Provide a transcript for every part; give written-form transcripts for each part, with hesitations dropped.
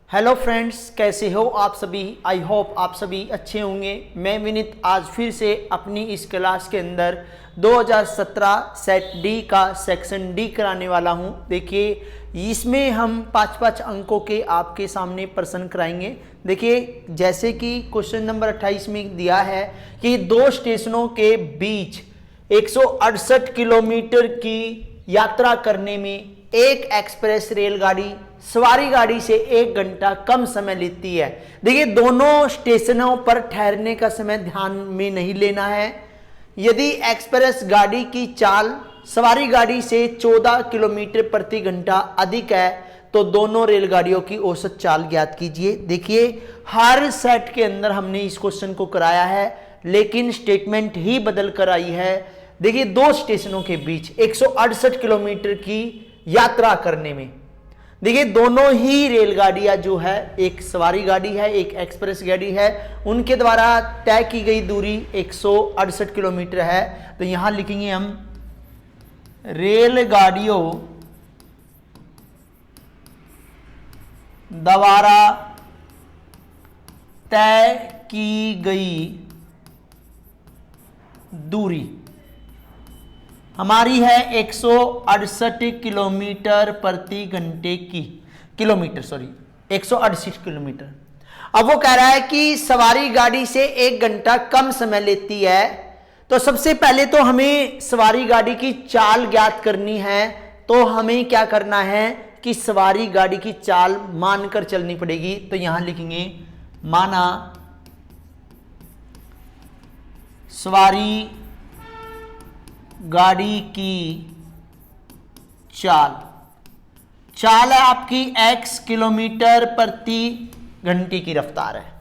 Hello friends, कैसे हो आप सभी। आई होप आप सभी अच्छे होंगे। मैं विनीत आज फिर से अपनी इस क्लास के अंदर 2017 सेट डी का सेक्शन डी कराने वाला हूं। देखिए, इसमें हम 5-5 अंकों के आपके सामने प्रश्न कराएंगे। देखिए, जैसे कि क्वेश्चन नंबर 28 में दिया है कि दो स्टेशनों के बीच 168 किलोमीटर की यात्रा करने में एक एक्सप्रेस रेलगाड़ी सवारी गाड़ी से 1 घंटा कम समय लेती है। देखिए, दोनों स्टेशनों पर ठहरने का समय ध्यान में नहीं लेना है। यदि एक्सप्रेस गाड़ी की चाल सवारी गाड़ी से 14 किलोमीटर प्रति घंटा अधिक है तो दोनों रेलगाड़ियों की औसत चाल ज्ञात कीजिए। देखिए, हर सेट के अंदर हमने इस क्वेश्चन को कराया है, लेकिन स्टेटमेंट ही बदल कर आई है। देखिए, दो स्टेशनों के बीच 168 किलोमीटर की यात्रा करने में, देखिए दोनों ही रेलगाड़ियां जो है, एक सवारी गाड़ी है एक एक्सप्रेस गाड़ी है, उनके द्वारा तय की गई दूरी 168 किलोमीटर है। तो यहां लिखेंगे हम रेलगाड़ियों द्वारा तय की गई दूरी हमारी है 168 किलोमीटर प्रति घंटे की 168 किलोमीटर। अब वो कह रहा है कि सवारी गाड़ी से 1 घंटा कम समय लेती है। तो सबसे पहले तो हमें सवारी गाड़ी की चाल ज्ञात करनी है। तो हमें क्या करना है कि सवारी गाड़ी की चाल मानकर चलनी पड़ेगी। तो यहां लिखेंगे माना सवारी गाड़ी की चाल है आपकी x किलोमीटर प्रति घंटे की रफ्तार है।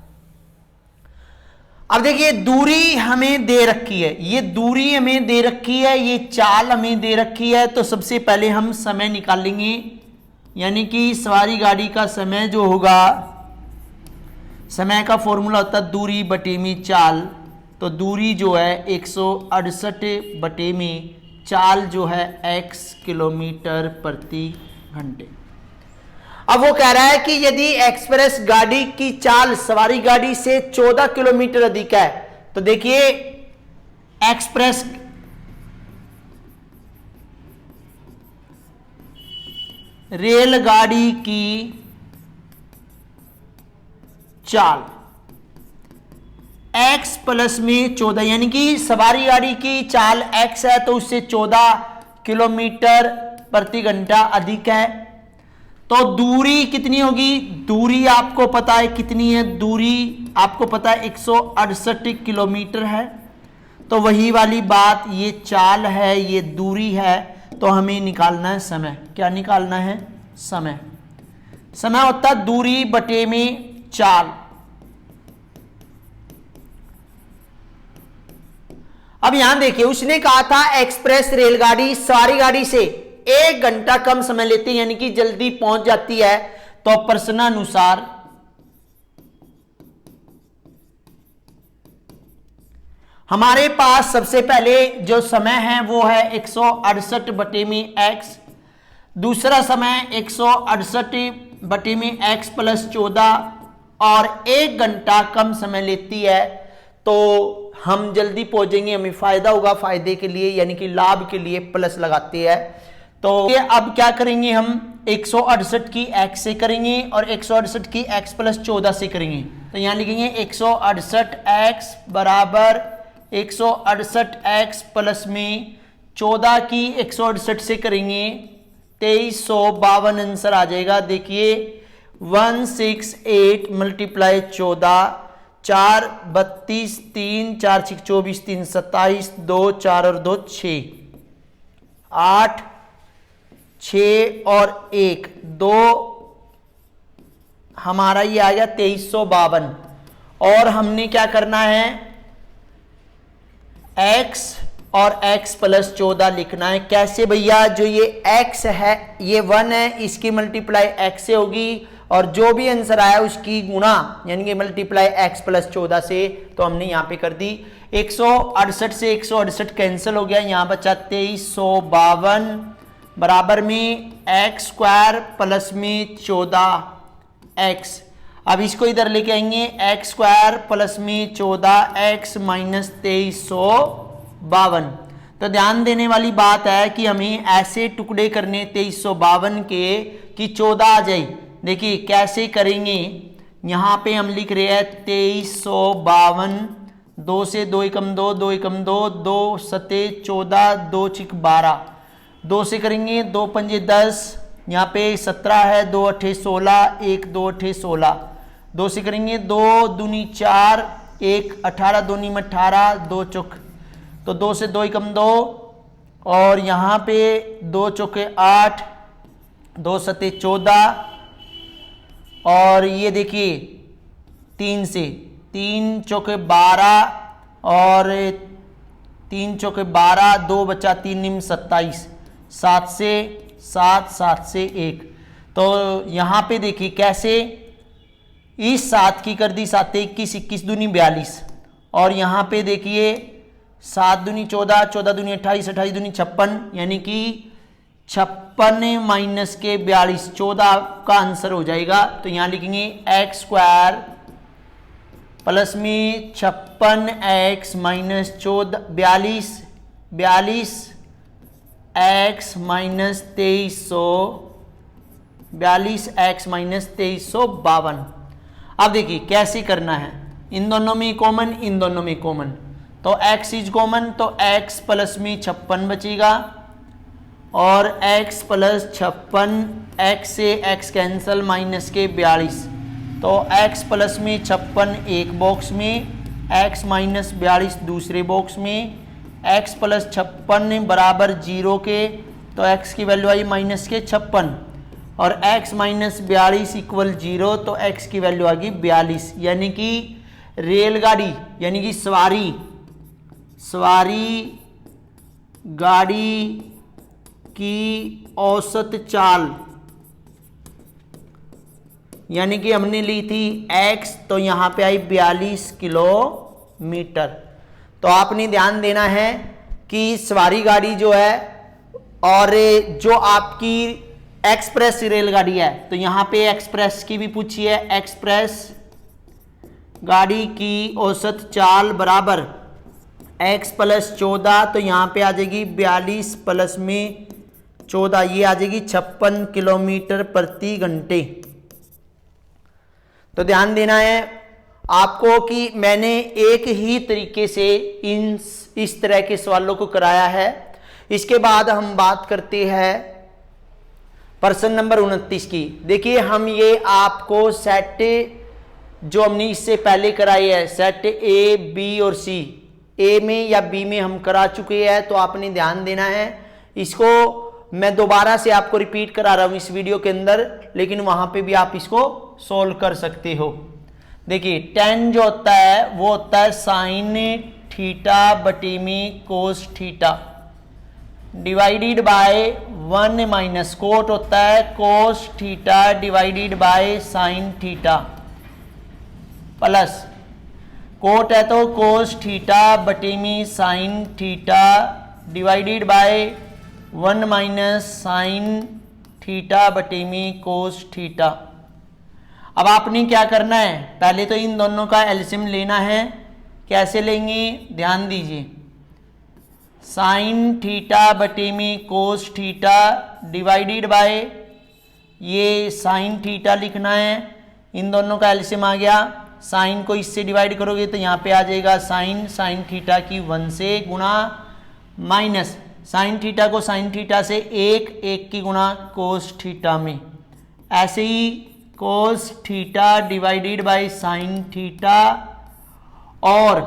अब देखिए, दूरी हमें दे रखी है, ये दूरी हमें दे रखी है, ये चाल हमें दे रखी है। तो सबसे पहले हम समय निकालेंगे, यानी कि सवारी गाड़ी का समय जो होगा, समय का फॉर्मूला होता है दूरी बटे में चाल। तो दूरी जो है 168 बटे में चाल जो है x किलोमीटर प्रति घंटे। अब वो कह रहा है कि यदि एक्सप्रेस गाड़ी की चाल सवारी गाड़ी से 14 किलोमीटर अधिक है, तो देखिए एक्सप्रेस रेलगाड़ी की चाल x प्लस में 14, यानी कि सवारी गाड़ी की चाल x है तो उससे 14 किलोमीटर प्रति घंटा अधिक है। तो दूरी कितनी होगी? दूरी आपको पता है कितनी है, दूरी आपको पता है 168 किलोमीटर है। तो वही वाली बात, ये चाल है ये दूरी है। तो हमें निकालना है समय। क्या निकालना है? समय। समय होता है दूरी बटे में चाल। अब यहां देखिए, उसने कहा था एक्सप्रेस रेलगाड़ी सवारी गाड़ी से 1 घंटा कम समय लेती है, यानी कि जल्दी पहुंच जाती है। तो प्रश्नानुसार हमारे पास सबसे पहले जो समय है वो है 168 बटे में x, दूसरा समय 168 बटे में x प्लस 14, और 1 घंटा कम समय लेती है। तो हम जल्दी पहुंचेंगे, हमें फायदा होगा, फायदे के लिए यानी कि लाभ के लिए प्लस लगाते हैं। तो ये अब क्या करेंगे, हम 168 की x से करेंगे और 168 की x प्लस 14 से करेंगे। तो यहां लिखेंगे 168x बराबर 168x प्लस में 14 की 168 से करेंगे 2352 आंसर आ जाएगा। देखिए 168 मल्टीप्लाई 14, 4 32, 3 4 6 24, 3 27, 2 4 और 2 6, 8 6 और 1 2, हमारा ये आ गया 2352। और हमने क्या करना है, x और x प्लस 14 लिखना है। कैसे भैया? जो ये x है ये 1 है, इसकी मल्टीप्लाई x से होगी, और जो भी आंसर आया उसकी गुणा यानी कि मल्टीप्लाई x प्लस 14 से। तो हमने यहां पे कर दी। 168 से 168 कैंसिल हो गया, यहां बचा 2352 बराबर में x स्क्वायर प्लस में 14 एक्स। अब इसको इधर लेके आएंगे, एक्स स्क्वायर प्लस में 14 एक्स माइनस 2352। तो ध्यान देने वाली बात है कि हमें ऐसे टुकड़े करने 2352 के कि 14 आ जाए। देखिए कैसे करेंगे, यहाँ पे हम लिख रहे हैं 2352, 2 से 2 एकम 2, 2 एकम 2, 2 सते 14, 2 छिक 12, 2 से करेंगे 2 पंजे 10, यहाँ पे 17 है, 2 अट्ठे 16, 1 2 अट्ठे 16, 2 से करेंगे 2 दूनी 4, 1 18, 2 नीम 18, 2 चौक, तो 2 से 2 एकम 2, और यहाँ पे 2 चौके 8, 2 सते 14, और ये देखिए 3 से 3 चौके 12, और 3 चौके 12, 2 बचा 3 निम 27, 7 से 7, 7 से 1। तो यहाँ पे देखिए कैसे इस 7 की कर दी 7 21, 21 दूनी 42, और यहाँ पे देखिए 7 दूनी 14, 14 दूनी 28, 28 दूनी 56, यानी कि 56 माइनस के 42, 14 का आंसर हो जाएगा। तो यहाँ लिखेंगे एक्स स्क्वायर प्लस में 56 x minus 14 42, 42 x minus 2342 x minus 2352। अब देखिए कैसे करना है, इन दोनों में कॉमन, इन दोनों में कॉमन, तो x इज कॉमन, तो x प्लस में 56 बचेगा, और x प्लस 56, x से x कैंसल माइनस के 42, तो x प्लस में 56 एक बॉक्स में, x माइनस 42 दूसरे बॉक्स में, x प्लस 56 बराबर 0 के, तो x की वैल्यू आई माइनस के 56, और x माइनस 42 इक्वल 0, तो x की वैल्यू आ गई 42, यानी कि रेलगाड़ी यानी कि सवारी गाड़ी की औसत चाल, यानी कि हमने ली थी x, तो यहाँ पे आई 42 किलोमीटर। तो आपने ध्यान देना है कि सवारी गाड़ी जो है और जो आपकी एक्सप्रेस रेलगाड़ी है, तो यहाँ पे एक्सप्रेस की भी पूछी है, एक्सप्रेस गाड़ी की औसत चाल बराबर x प्लस 14, तो यहाँ पे आ जाएगी 42 प्लस में 14, ये आ जाएगी 56 किलोमीटर प्रति घंटे। तो ध्यान देना है आपको कि मैंने एक ही तरीके से इस तरह के सवालों को कराया है। इसके बाद हम बात करते हैं प्रश्न नंबर 29 की। देखिए हम ये आपको सेट जो हमने इससे पहले कराई है, सेट ए बी और सी, ए में या बी में हम करा चुके हैं, तो आपने ध्यान देना है। इसको मैं दोबारा से आपको रिपीट करा रहा हूं इस वीडियो के अंदर, लेकिन वहां पे भी आप इसको सोल्व कर सकते हो। देखिए tan जो होता है वो होता है साइन थीटा बटे में कोस theta divided bye 1 minus cot होता है कोस theta divided by sine theta, plus coat है तो कोस थीटा बटे में sine theta divided bye 1 minus sine theta बटे में कोस थीटा। अब आपने क्या करना है, पहले तो इन दोनों का एलसीएम लेना है। कैसे लेंगे, ध्यान दीजिए, साइन थीटा बटे में कोस थीटा डिवाइडेड बाय, ये साइन थीटा लिखना है, इन दोनों का एलसीएम आ गया। साइन को इससे डिवाइड करोगे तो यहाँ पे आ जाएगा साइन थीटा की 1 से गुणा, माइनस साइन थीटा को साइन थीटा से 1 की गुणा कोस थीटा में, ऐसे ही cos theta divided by sine theta, और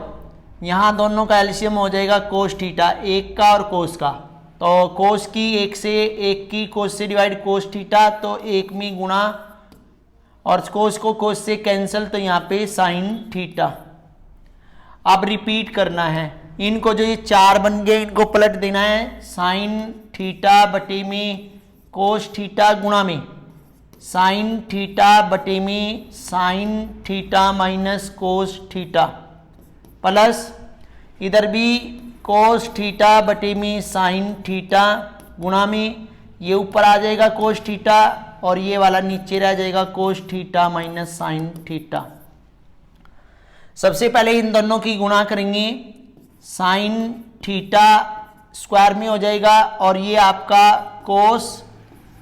यहाँ दोनों का एलसीएम हो जाएगा कोस थीटा, 1 का और कोस का, तो कोस की 1 की कोस से डिवाइड कोस थीटा, तो 1 में गुणा, और कोस को कोस से कैंसिल, तो यहाँ पे साइन थीटा। अब रिपीट करना है, इनको जो ये 4 बन गए इनको पलट देना है, साइन थीटा बटे में कोस थीटा गुणा में साइन थीटा बटे में sine theta minus cos theta, plus इधर भी कोस थीटा बटे में साइन थीटा गुणा में, ये ऊपर आ जाएगा कोस थीटा और ये वाला नीचे रह जाएगा cos theta minus sine theta. सबसे पहले इन दोनों की गुणा करेंगे, साइन थीटा स्क्वायर में हो जाएगा और ये आपका कोस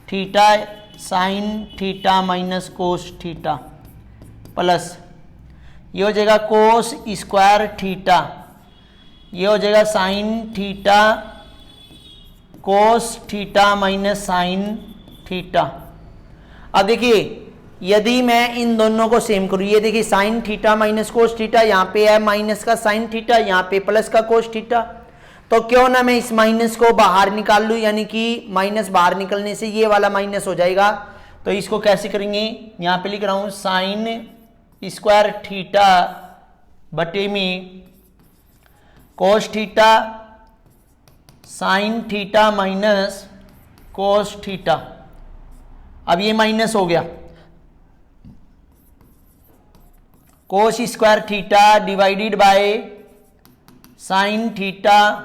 theta sine theta minus cos theta plus ये हो जाएगा कोस स्क्वायर थीटा, ये हो जाएगा sign theta cos theta minus sine theta. अब देखिए यदि मैं इन दोनों को सेम करूँ, ये देखिए sine theta minus cos theta, यहाँ पे है माइनस का साइन थीटा, यहाँ पे प्लस का कोस थीटा, तो क्यों ना मैं इस माइनस को बाहर निकाल लूँ, यानी कि माइनस बाहर निकलने से ये वाला माइनस हो जाएगा। तो इसको कैसे करेंगे, यहाँ पे लिख रहा हूँ साइन स्क्वायर थीटा बटे में कोस theta sine theta minus cos theta. अब ये माइनस हो गया, cos square theta divided by sine theta.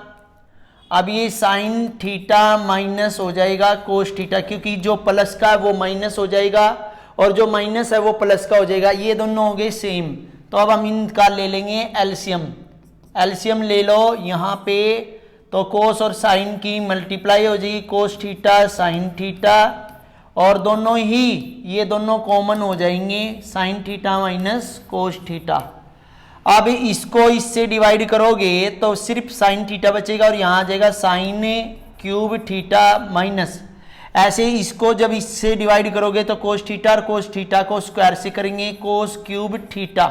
अब ये साइन थीटा माइनस हो जाएगा कोस थीटा, क्योंकि जो प्लस का है वो माइनस हो जाएगा और जो माइनस है वो प्लस का हो जाएगा, ये दोनों हो गए सेम। तो अब हम इनका ले लेंगे एलसीएम, एलसीएम ले लो यहाँ पे, तो कोस और साइन की मल्टीप्लाई हो जाएगी, कोस थीटा साइन थीटा, और दोनों ही ये दोनों कॉमन हो जाएंगे, sine theta minus cos theta. अब इसको इससे डिवाइड करोगे तो सिर्फ साइन थीटा बचेगा और यहाँ आ जाएगा साइन क्यूब थीटा माइनस, ऐसे इसको जब इससे डिवाइड करोगे तो कोस थीटा और कोस थीटा को स्क्वायर से करेंगे, कोस क्यूब थीटा।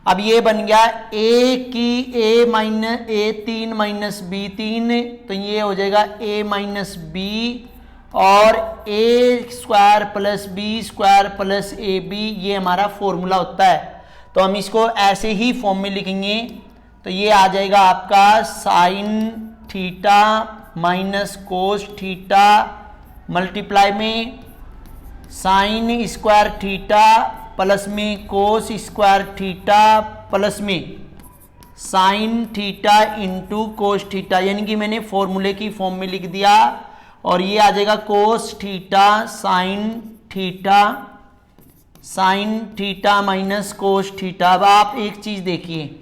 अब ये बन गया ए की A minus A 3 minus B 3, तो ये हो जाएगा ए माइनस बी और A square plus B square plus A B, ये हमारा फॉर्मूला होता है। तो हम इसको ऐसे ही फॉर्म में लिखेंगे, तो ये आ जाएगा आपका sine theta minus cos theta multiply में साइन स्क्वायर थीटा प्लस में कोस स्क्वायर थीटा प्लस में sine theta into cos theta, यानी कि मैंने फॉर्मूले की फॉर्म में लिख दिया। और ये आ जाएगा कोस theta sine theta minus cos theta. अब आप एक चीज देखिए,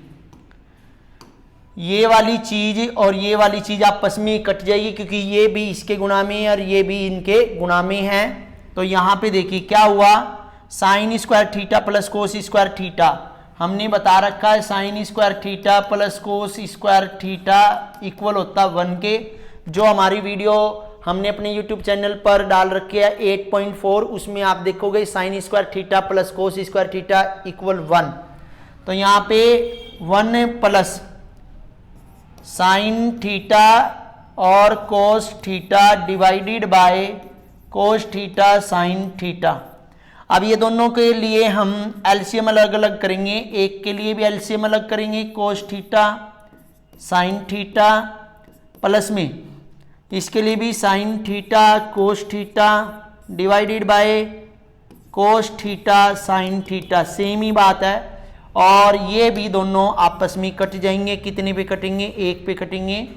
ये वाली चीज और ये वाली चीज आपस में कट जाएगी, क्योंकि ये भी इसके गुणा में है और ये भी इनके गुणा में है। तो यहाँ पे देखिए क्या हुआ, sine square theta plus cos square theta, हमने बता रखा है sine square theta plus cos square theta equal होता 1 के। जो हमारी वीडियो हमने अपने YouTube चैनल पर डाल रखी है 8.4, उसमें आप देखोगे sine square theta plus cos square theta equal 1। तो यहाँ पे 1 प्लस साइन थीटा और कोस theta divided by cos theta sine theta. अब ये दोनों के लिए हम एलसीएम अलग अलग करेंगे, एक के लिए भी एलसीएम अलग करेंगे, cos theta sine theta plus में इसके लिए भी sine theta cos theta divided by cos theta sine theta, same ही बात है। और ये भी दोनों आपस में कट जाएंगे, कितने पे कटेंगे, 1 पे कटेंगे।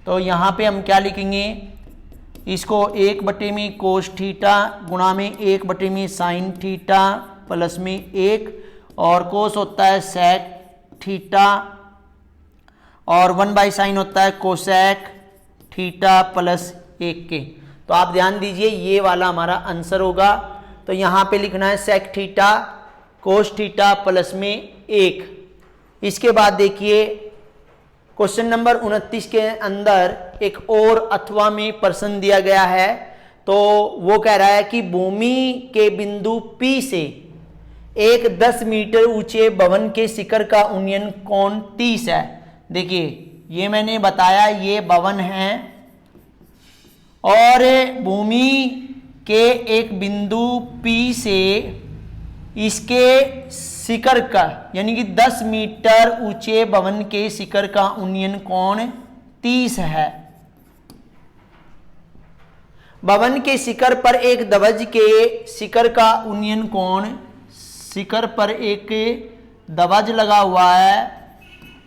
तो यहाँ पे हम क्या लिखेंगे, इसको 1 बटे में कोस थीटा गुणा में 1 बटे में साइन थीटा प्लस में 1, और कोस होता है सेक थीटा और 1/sin होता है कोसेक थीटा प्लस 1 के। तो आप ध्यान दीजिए ये वाला हमारा आंसर होगा। तो यहाँ पे लिखना है sec theta cos theta plus में 1। इसके बाद देखिए क्वेश्चन नंबर 29 के अंदर एक और अथवा में प्रश्न दिया गया है। तो वो कह रहा है कि भूमि के बिंदु P से एक 10 मीटर ऊंचे भवन के शिखर का उन्नयन कोण 30 है। देखिए ये मैंने बताया ये भवन है और भूमि के एक बिंदु P से इसके शिखर का यानी कि 10 मीटर ऊंचे भवन के शिखर का उन्नयन कोण 30 है। भवन के शिखर पर एक ध्वज के शिखर का उन्नयन कोण, शिखर पर एक ध्वज लगा हुआ है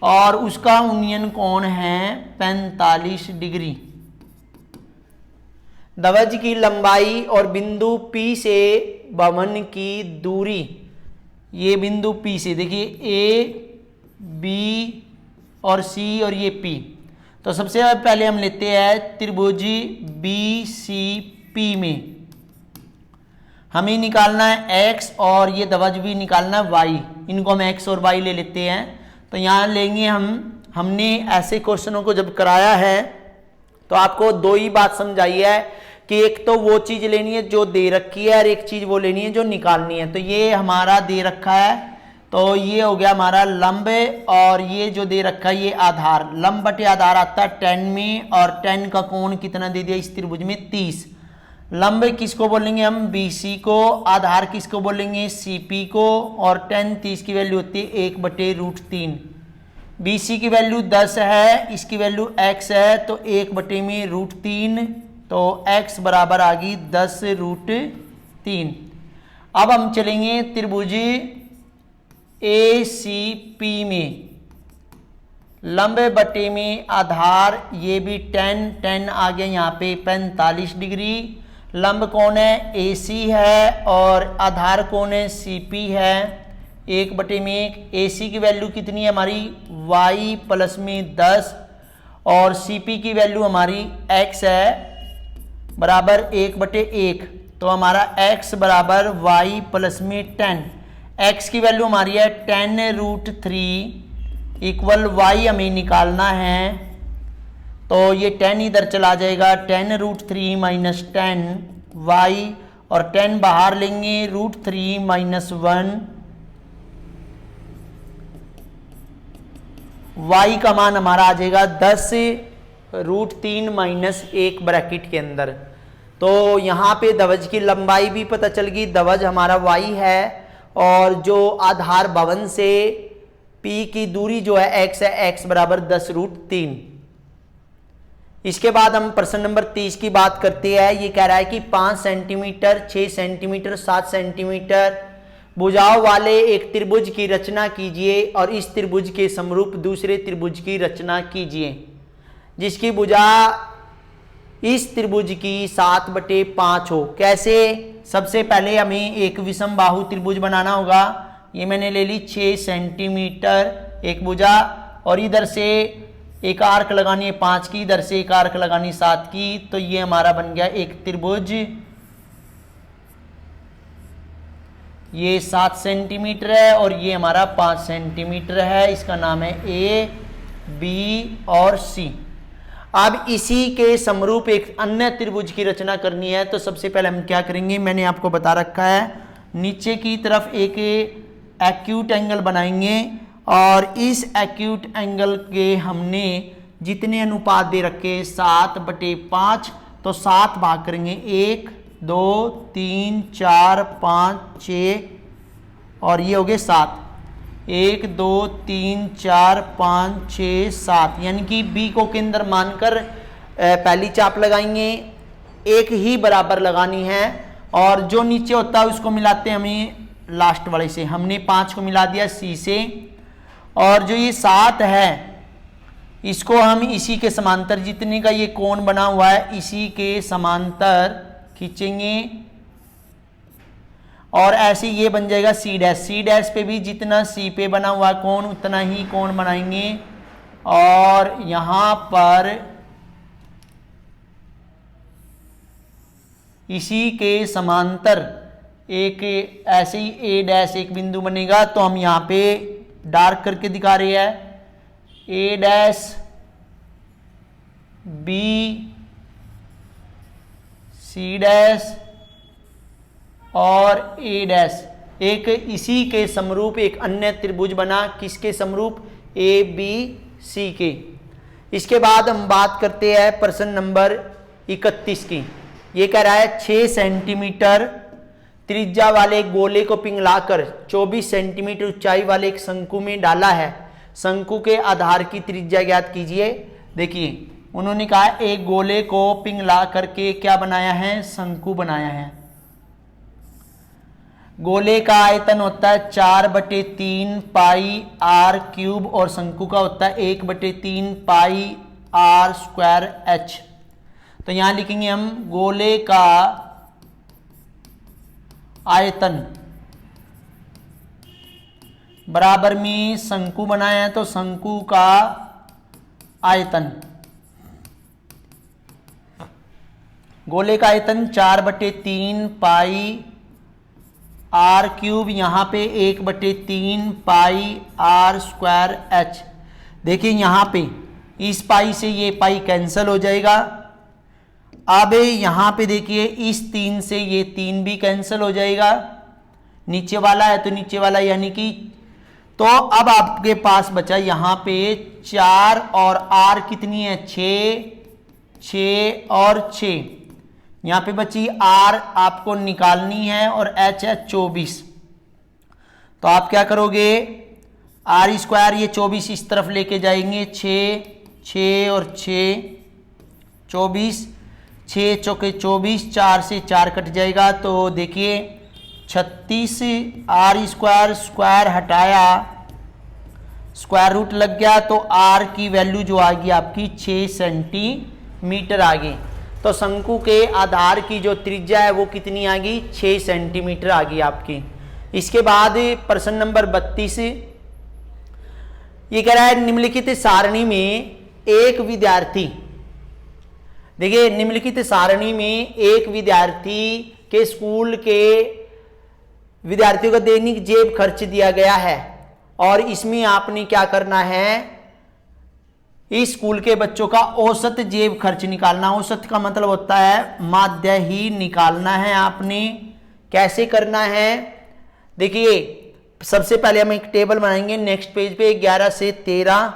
और उसका उन्नयन कोण है 45 डिग्री। ध्वज की लंबाई और बिंदु P से भवन की दूरी, ये बिंदु P से देखिए A, B और C और ये P। तो सबसे पहले हम लेते हैं त्रिभुज BCP में हमें निकालना है x और ये ध्वज भी निकालना है y, इनको हम x और y ले लेते हैं। तो यहाँ लेंगे हमने ऐसे क्वेश्चनों को जब कराया है तो आपको दो ही बात समझाई है कि एक तो वो चीज लेनी है जो दे रखी है और एक चीज वो लेनी है जो निकालनी है। तो ये हमारा दे रखा है, तो ये हो गया हमारा लंब, और ये जो दे रखा है ये आधार। लंब बटे आधार आता है 10 में, और 10 का कोण कितना दे दिया इस त्रिभुज में 30। लंब किसको बोलेंगे हम BC को, आधार किसको बोलेंगे CP को, और 10 30 की वैल्यू होती है 1/√3। BC की वैल्यू 10 है, इसकी वैल्यू x है, तो 1/√3, तो x बराबर आ गई 10√3। अब हम चलेंगे त्रिभुज ACP में, लंब बटे में आधार, ये भी 10 आ गया यहाँ पे 45 डिग्री। लंब कौन है AC है और आधार कौन है CP है। 1/1 AC की वैल्यू कितनी है हमारी y प्लस में 10, और CP की वैल्यू हमारी x है बराबर 1/1। तो हमारा x बराबर y प्लस में 10, x की वैल्यू हमारी है 10√3 इक्वल y हमें निकालना है। तो ये 10 इधर चला जाएगा, 10√3 माइनस 10 y, और 10 बाहर लेंगे √3 माइनस 1, y का मान हमारा आ जाएगा 10√3 माइनस 1 ब्रैकेट के अंदर। तो यहाँ पे ध्वज की लंबाई भी पता चल गई, ध्वज हमारा y है, और जो आधार भवन से P की दूरी जो है x है, x बराबर 10√3। इसके बाद हम प्रश्न नंबर 30 की बात करते हैं। ये कह रहा है कि 5 सेंटीमीटर, 6 सेंटीमीटर, 7 सेंटीमीटर भुजाओं वाले एक त्रिभुज की रचना कीजिए और इस त्रिभुज के समरूप दूसरे त्रिभुज की रचना कीजिए जिसकी भुजा इस त्रिभुज की 7/5 हो। कैसे? सबसे पहले हमें एक विषम बाहु त्रिभुज बनाना होगा। ये मैंने ले ली 6 सेंटीमीटर एक भुजा, और इधर से एक आर्क लगानी है 5 की, इधर से एक आर्क लगानी 7 की। तो ये हमारा बन गया एक त्रिभुज, ये 7 सेंटीमीटर है और ये हमारा 5 सेंटीमीटर है। इसका नाम है A, B और C। अब इसी के समरूप एक अन्य त्रिभुज की रचना करनी है। तो सबसे पहले हम क्या करेंगे, मैंने आपको बता रखा है, नीचे की तरफ एक एक्यूट एंगल बनाएंगे, और इस एक्यूट एंगल के हमने जितने अनुपात दे रखे 7/5, तो 7 भाग करेंगे, 1 2 3 4 5 6, और ये हो गए 7। 1 2 3 4 5 6 7, यानी कि B को केंद्र मानकर पहली चाप लगाएंगे, एक ही बराबर लगानी है, और जो नीचे होता है उसको मिलाते हैं हमें लास्ट वाले से। हमने 5 को मिला दिया C से, और जो ये 7 है इसको हम इसी के समांतर, जितने का ये कोण बना हुआ है इसी के समांतर खींचेंगे, और ऐसे ये बन जाएगा C डैश। C डैश पे भी जितना C पे बना हुआ कोण उतना ही कोण बनाएंगे, और यहां पर इसी के समांतर एक ऐसे ही A डैश एक बिंदु बनेगा। तो हम यहाँ पे डार्क करके दिखा रहे हैं, A dash, B, C dash और A डैश, एक इसी के समरूप एक अन्य त्रिभुज बना। किसके समरूप? A B C के। इसके बाद हम बात करते हैं प्रश्न नंबर 31 की। ये कह रहा है 6 सेंटीमीटर त्रिज्या वाले गोले को पिघलाकर 24 सेंटीमीटर ऊंचाई वाले एक शंकु में डाला है। शंकु के आधार की त्रिज्या ज्ञात कीजिए। देखिए उन्होंने कहा एक गोले को पिघला करके क्या बनाया है? शंकु बनाया है। गोले का आयतन होता है 4/3 पाई आर क्यूब, और शंकु का होता है 1/3 पाई आर स्क्वायर एच। तो यहां लिखेंगे हम गोले का आयतन बराबर में शंकु बनाया है तो शंकु का आयतन, गोले का आयतन 4/3 पाई आर क्यूब, यहां पे 1/3 पाई आर स्क्वायर एच। देखिए यहां पे इस पाई से ये पाई कैंसिल हो जाएगा। अब यहां पे देखिए इस 3 से ये 3 भी कैंसिल हो जाएगा, नीचे वाला है तो नीचे वाला यानी कि, तो अब आपके पास बचा यहां पे 4 और आर कितनी है 6 और 6, यहां पे बची आर आपको निकालनी है और एच है 24। तो आप क्या करोगे, आर स्क्वायर ये 24 इस तरफ लेके जाएंगे, 6 और 6 24, 6 चौके 24, 4 से 4 कट जाएगा तो देखिए 36, आर स्क्वायर स्क्वायर हटाया, स्क्वायर रूट लग गया तो आर की वैल्यू जो आ गई आपकी 6 सेंटीमीटर आ गई। तो शंकु के आधार की जो त्रिज्या है वो कितनी आ गई 6 सेंटीमीटर आ गई आपकी। इसके बाद प्रश्न नंबर 32 ये कह रहा है निम्नलिखित सारणी में एक विद्यार्थी, देखिए निम्नलिखित सारणी में एक विद्यार्थी के स्कूल के विद्यार्थियों का दैनिक जेब खर्च दिया गया है और इसमें आपने क्या करना है, इस स्कूल के बच्चों का औसत जेब खर्च निकालना। औसत का मतलब होता है माध्य ही निकालना है आपने। कैसे करना है, देखिए सबसे पहले हम एक टेबल बनाएंगे नेक्स्ट पेज पे 11 से 13,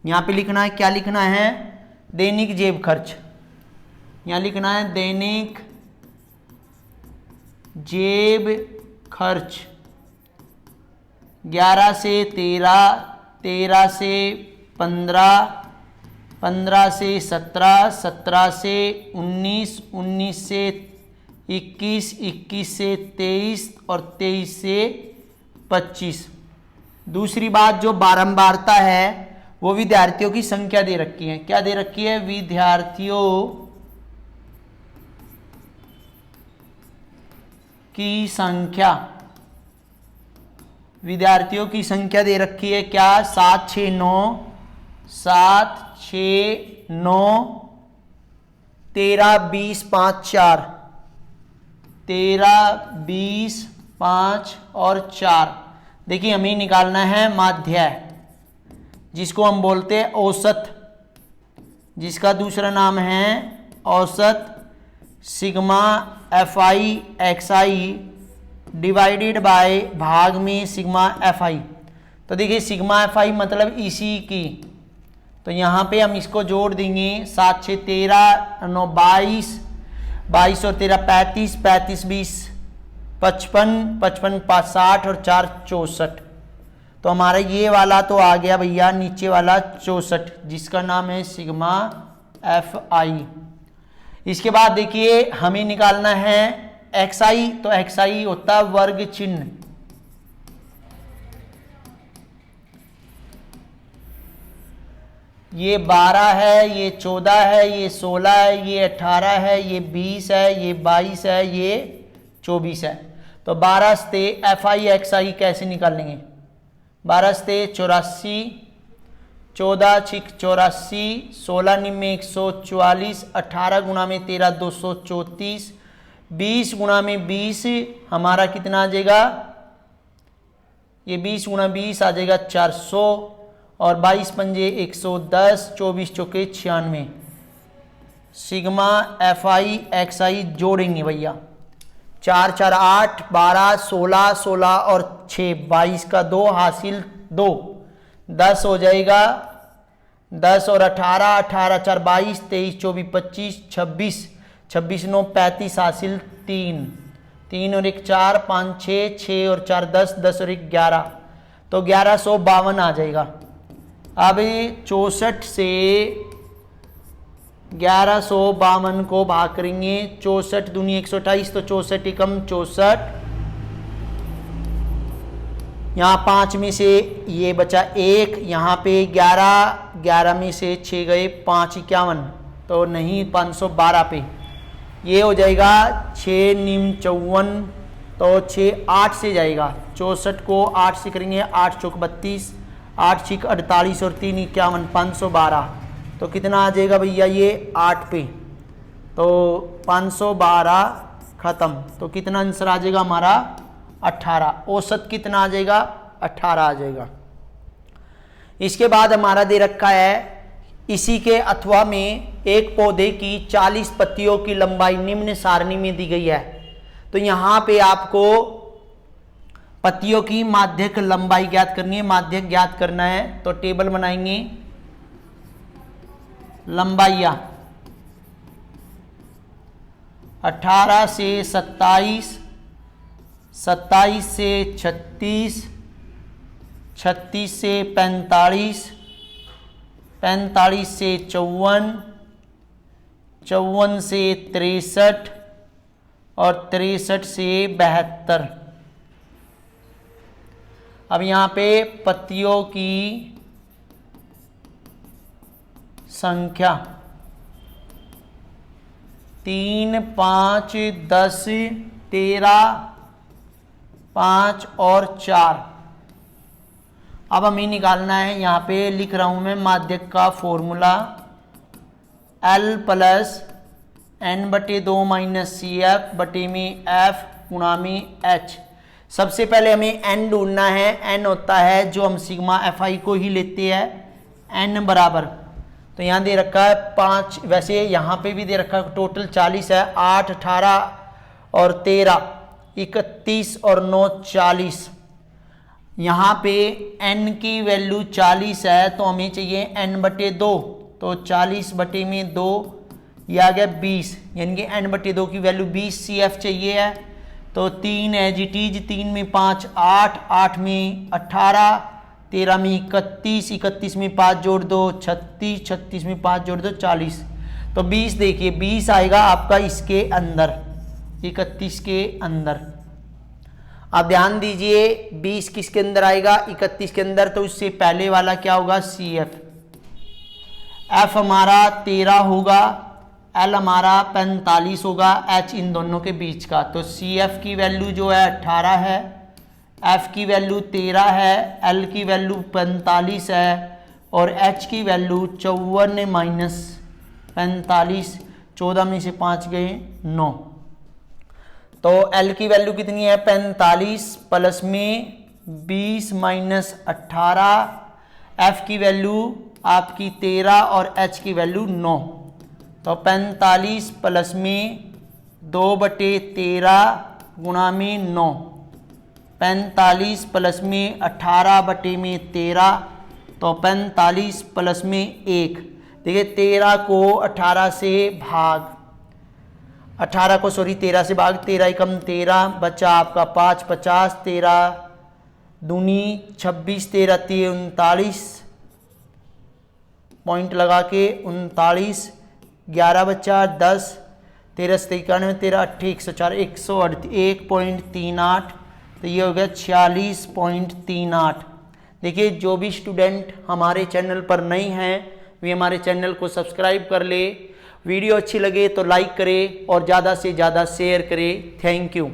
यहां पे लिखना है, क्या लिखना है, दैनिक जेब खर्च, यहां लिखना है दैनिक जेब खर्च 11 से 13, 13 से 15, 15 से 17, 17 से 19, 19 से 21, 21 से 23 और 23 से 25। दूसरी बात जो बारंबारता है वो विद्यार्थियों की संख्या दे रखी है, क्या दे रखी है, विद्यार्थियों की संख्या, विद्यार्थियों की संख्या दे रखी है क्या 7 6 9, 7 6 9 13 20 5 4, 13 20 5 और 4। देखिए हमें निकालना है माध्य, जिसको हम बोलते हैं औसत, जिसका दूसरा नाम है औसत, sigma FI XI divided by भाग में सिग्मा FI। तो देखिए सिग्मा FI मतलब इसी की, तो यहाँ पे हम इसको जोड़ देंगे, 7 6 13 9 22, 22 और 13 35, 35 20 55, 55 5 60 और 4 64। तो हमारा ये वाला तो आ गया भैया नीचे वाला 64, जिसका नाम है सिग्मा FI। इसके बाद देखिए हमें निकालना है XI, तो XI होता है वर्ग चिन्ह, ये 12 है, ये 14 है, ये 16 है, ये 18 है, ये 20 है, ये 22 है, ये 24 है। तो 12 से FI XI कैसे निकालेंगे, 12 से 84, 14 6 84, 16 निम्न 144, 18 गुणा में 13 234, 20 गुणा में 20 हमारा कितना आ जाएगा, ये 20 गुणा 20 आ जाएगा 400 और 22 पंजे 110, 24 चौके 96। सिग्मा FI XI जोड़ेंगे भैया, 4 4 8 12 16 16 और 6 22 का 2 हासिल 2 10 हो जाएगा, 10 और 18 18 4 22 23 24 25 26 26 9 35 हासिल 3 3 और 1 4 5 6 6 और 4 10 10 और 1 11, तो 1152 आ जाएगा। अब 64 से 1152 को भाग करेंगे, 64 दूनी 128, तो 64 एकम 64, यहाँ 5 में से ये बचा 1, यहाँ पे 11 11 में से 6 गए 5 51, तो नहीं 512 पे, ये हो जाएगा 6 निम 54, तो 6 8 से जाएगा, 64 को 8 से करेंगे, 8 चौक 32, 8 छिक 48 और 3 51, 512। तो कितना आ जाएगा भैया ये 8 पे, तो 512 ख़त्म, तो कितना आंसर आ जाएगा हमारा 18। औसत कितना आ जाएगा 18 आ जाएगा। इसके बाद हमारा दे रखा है इसी के अथवा में एक पौधे की 40 पत्तियों की लंबाई निम्न सारणी में दी गई है। तो यहाँ पे आपको पत्तियों की माध्यक लंबाई ज्ञात करनी है, माध्यक ज्ञात करना है। तो टेबल बनाएंगे, लंबाइयाँ 18 से 27, 27 से 36, 36 से 45, 45 से 54, 54 से 63 और 63 से 72। अब यहाँ पे पत्तियों की संख्या 3, 5, 10, 13, 5 और 4। अब हमें निकालना है, यहाँ पे लिख रहा हूँ मैं माध्यक का formula L plus n/2 minus CF बटे में F गुणा में H। सबसे पहले हमें n ढूंढना है, n होता है जो हम सिग्मा Fi को ही लेते हैं, n बराबर, तो यहाँ दे रखा है 5, वैसे यहाँ पे भी दे रखा है टोटल 40 है, 8, 18 और 13, 31 और 9 40। यहाँ पे n की वैल्यू 40 है, तो हमें चाहिए n/2, तो 40 बटे में 2, यह आ गया 20, यानी कि n/2 की वैल्यू 20 CF चाहिए है। तो 3 एज इट इज, 3 में 5 8, 8 में 18, 13 में 31, 31 में 5 जोड़ दो 36, 36 में 5 जोड़ दो 40। तो 20 देखिए 20 आएगा आपका इसके अंदर, 31 के अंदर। अब ध्यान दीजिए 20 किसके अंदर आएगा, 31 के अंदर, तो उससे पहले वाला क्या होगा CF। F हमारा 13 होगा, L हमारा 45 होगा, H इन दोनों के बीच का। तो CF की वैल्यू जो है 18 है, F की वैल्यू 13 है, L की वैल्यू 45 है और H की वैल्यू 54 माइनस 45, 14 में से 5 गए 9। तो L की वैल्यू कितनी है 45 प्लस में 20 माइनस 18, F की वैल्यू आपकी 13 और H की वैल्यू 9। तो 45 प्लस में 2/13 गुणा में 9, 45 प्लस में 18 बटे में 13, तो 45 प्लस में 1। देखिए 13 को 18 से भाग, 18 को सॉरी 13 से भाग, 13 एकम 13, बचा आपका 5 50, 13 दूनी 26, 13 3 39, पॉइंट लगा के 39, 11 बचा 10, 13 से 91, 13 8 104, 101.38। तो ये हो गया 46.38। देखिए जो भी स्टूडेंट हमारे चैनल पर नए हैं वे हमारे चैनल को सब्सक्राइब कर ले, वीडियो अच्छी लगे तो लाइक करें और ज़्यादा से ज़्यादा शेयर करें। Thank you.